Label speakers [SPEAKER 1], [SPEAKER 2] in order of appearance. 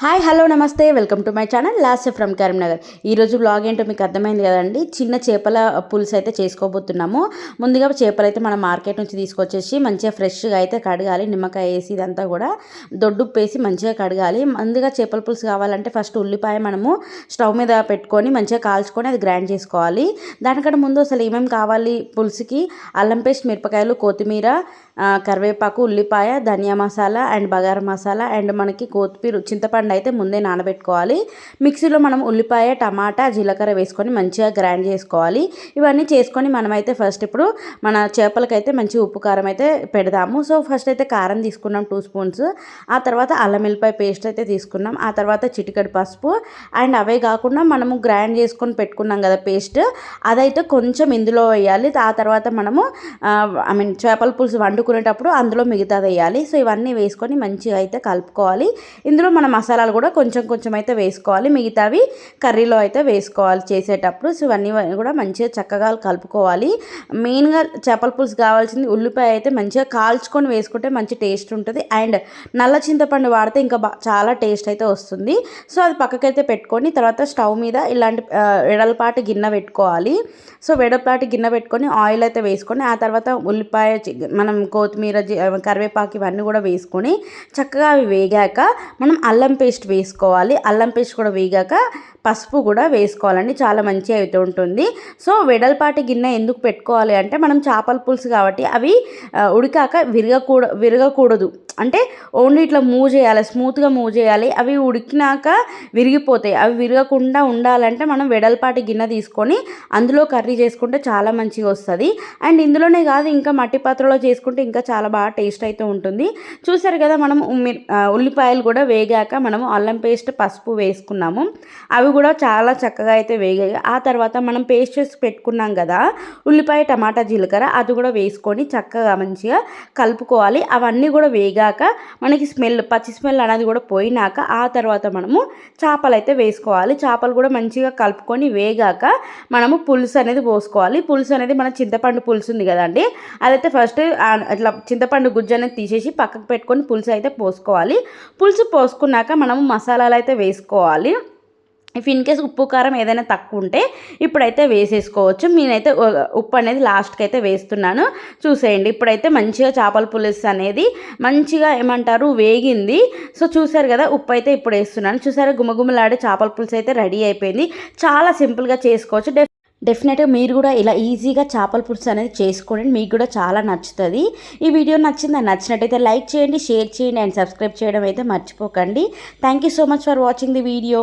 [SPEAKER 1] Hi hello నమస్తే welcome to my channel last from Karimnagar. ఈరోజు blog ఏంటో మీకు అర్థమైంది కదండి. చిన్న చేపల పులుసు అయితే చేసుకోబోతున్నాము. ముందుగా చేపలు అయితే మనం మార్కెట్ నుంచి తీసుకొచ్చేసి మంచిగా ఫ్రెష్గా అయితే కడగాలి. నిమ్మకాయ వేసి ఇదంతా కూడా దొడ్డుప్పు వేసి మంచిగా కడగాలి. ముందుగా చేపల పులుసు కావాలంటే ఫస్ట్ ఉల్లిపాయ మనము స్టవ్ మీద పెట్టుకొని మంచిగా కాల్చుకొని అది గ్రైండ్ చేసుకోవాలి. దానికంటే ముందు అసలు ఏమేమి కావాలి పులుసుకి: అల్లం పేస్ట్, మిరపకాయలు, కొత్తిమీర, కరివేపాకు, ఉల్లిపాయ, ధనియా మసాలా అండ్ బగారా మసాలా అండ్ మనకి కొత్తిమీర, చింతపండు అయితే ముందే నానబెట్టుకోవాలి. మిక్సీలో మనం ఉల్లిపాయ, టమాటా, జీలకర్ర వేసుకొని మంచిగా గ్రైండ్ చేసుకోవాలి. ఇవన్నీ చేసుకొని మనమైతే ఫస్ట్ ఇప్పుడు మన చేపలకైతే మంచి ఉప్పు కారం అయితే పెడదాము. సో ఫస్ట్ అయితే కారం తీసుకున్నాం 2 స్పూన్స్. ఆ తర్వాత అల్లం వెల్లిపాయ పేస్ట్ అయితే తీసుకున్నాం. ఆ తర్వాత చిటికెడు పసుపు అండ్ అవే కాకుండా మనము గ్రైండ్ చేసుకొని పెట్టుకున్నాం కదా పేస్ట్, అదైతే కొంచెం ఇందులో వేయాలి. ఆ తర్వాత మనము చేపల పులుసు వండుకునేటప్పుడు అందులో మిగతాది వేయాలి. సో ఇవన్నీ వేసుకొని మంచిగా అయితే కలుపుకోవాలి. ఇందులో మన మసాలాలు కూడా కొంచెం కొంచెం అయితే వేసుకోవాలి. మిగతావి కర్రీలో అయితే వేసుకోవాలి చేసేటప్పుడు. సో ఇవన్నీ కూడా మంచిగా చక్కగా కలుపుకోవాలి. మెయిన్గా చేపల పులుసు కావాల్సింది ఉల్లిపాయ అయితే మంచిగా కాల్చుకొని వేసుకుంటే మంచి టేస్ట్ ఉంటుంది. అండ్ నల్ల చింతపండు వాడితే ఇంకా చాలా టేస్ట్ అయితే వస్తుంది. సో అది పక్కకైతే పెట్టుకొని తర్వాత స్టవ్ మీద ఇలాంటి వెడల్పాటి గిన్నె పెట్టుకోవాలి. సో వెడల్పాటి గిన్నె పెట్టుకొని ఆయిల్ అయితే వేసుకొని ఆ తర్వాత ఉల్లిపాయ, మనం కొత్తిమీర, కరివేపాకు ఇవన్నీ కూడా వేసుకొని చక్కగా అవి వేగాక మనం అల్లం పేస్ట్ వేసుకోవాలి. అల్లం పేస్ట్ కూడా వేగాక పసుపు కూడా వేసుకోవాలండి. చాలా మంచిగా అయితే ఉంటుంది. సో వెడల్పాటి గిన్నె ఎందుకు పెట్టుకోవాలి అంటే మనం చేపల పులుసు కాబట్టి అవి ఉడికాక విరగకూడదు. అంటే ఓన్లీ ఇట్లా మూవ్ చేయాలి, స్మూత్గా మూవ్ చేయాలి. అవి ఉడికినాక విరిగిపోతాయి. అవి విరగకుండా ఉండాలంటే మనం వెడల్పాటి గిన్నె తీసుకొని అందులో కర్రీ చేసుకుంటే చాలా మంచిగా వస్తుంది. అండ్ ఇందులోనే కాదు, ఇంకా మట్టి పాత్రలో చేసుకుంటే ఇంకా చాలా బాగా టేస్ట్ అయితే ఉంటుంది. చూసారు కదా, మనం ఉల్లిపాయలు కూడా వేగాక మనము అల్లం పేస్ట్, పసుపు వేసుకున్నాము. అవి కూడా చాలా చక్కగా అయితే వేగాయి. ఆ తర్వాత మనం పేస్ట్ చేసి పెట్టుకున్నాం కదా ఉల్లిపాయ, టమాటా, జీలకర్ర, అది కూడా వేసుకొని చక్కగా మంచిగా కలుపుకోవాలి. అవన్నీ కూడా వేగాక మనకి పచ్చి స్మెల్ అనేది కూడా పోయినాక ఆ తర్వాత మనము చేపలు అయితే వేసుకోవాలి. చేపలు కూడా మంచిగా కలుపుకొని వేగాక మనము పులుసు అనేది పోసుకోవాలి. పులుసు అనేది మన చింతపండు పులుసు ఉంది కదండి, అదైతే ఫస్ట్ అట్లా చింతపండు గుజ్జు అనేది తీసేసి పక్కకు పెట్టుకొని పులుసు అయితే పోసుకోవాలి. పులుసు పోసుకున్నాక మనము మసాలాలు అయితే వేసుకోవాలి. ఇఫ్ ఇన్ కేస్ ఉప్పు కారం ఏదైనా తక్కువ ఉంటే ఇప్పుడైతే వేసేసుకోవచ్చు. నేనైతే ఉప్పు అనేది లాస్ట్కి అయితే వేస్తున్నాను. చూసేయండి, ఇప్పుడైతే మంచిగా చేపల పులుసు అనేది మంచిగా వేగింది. సో చూసారు కదా, ఉప్పు అయితే ఇప్పుడు వేస్తున్నాను. చూసారా, గుమగుమలాడే చేపల పులుసు అయితే రెడీ అయిపోయింది. చాలా సింపుల్గా చేసుకోవచ్చు. డెఫినెట్గా మీరు కూడా ఇలా ఈజీగా చేపల పులుసు అనేది చేసుకోండి. మీకు కూడా చాలా నచ్చుతుంది. ఈ వీడియో నచ్చినట్టయితే లైక్ చేయండి, షేర్ చేయండి అండ్ సబ్స్క్రైబ్ చేయడం అయితే మర్చిపోకండి. Thank you so much for watching the video.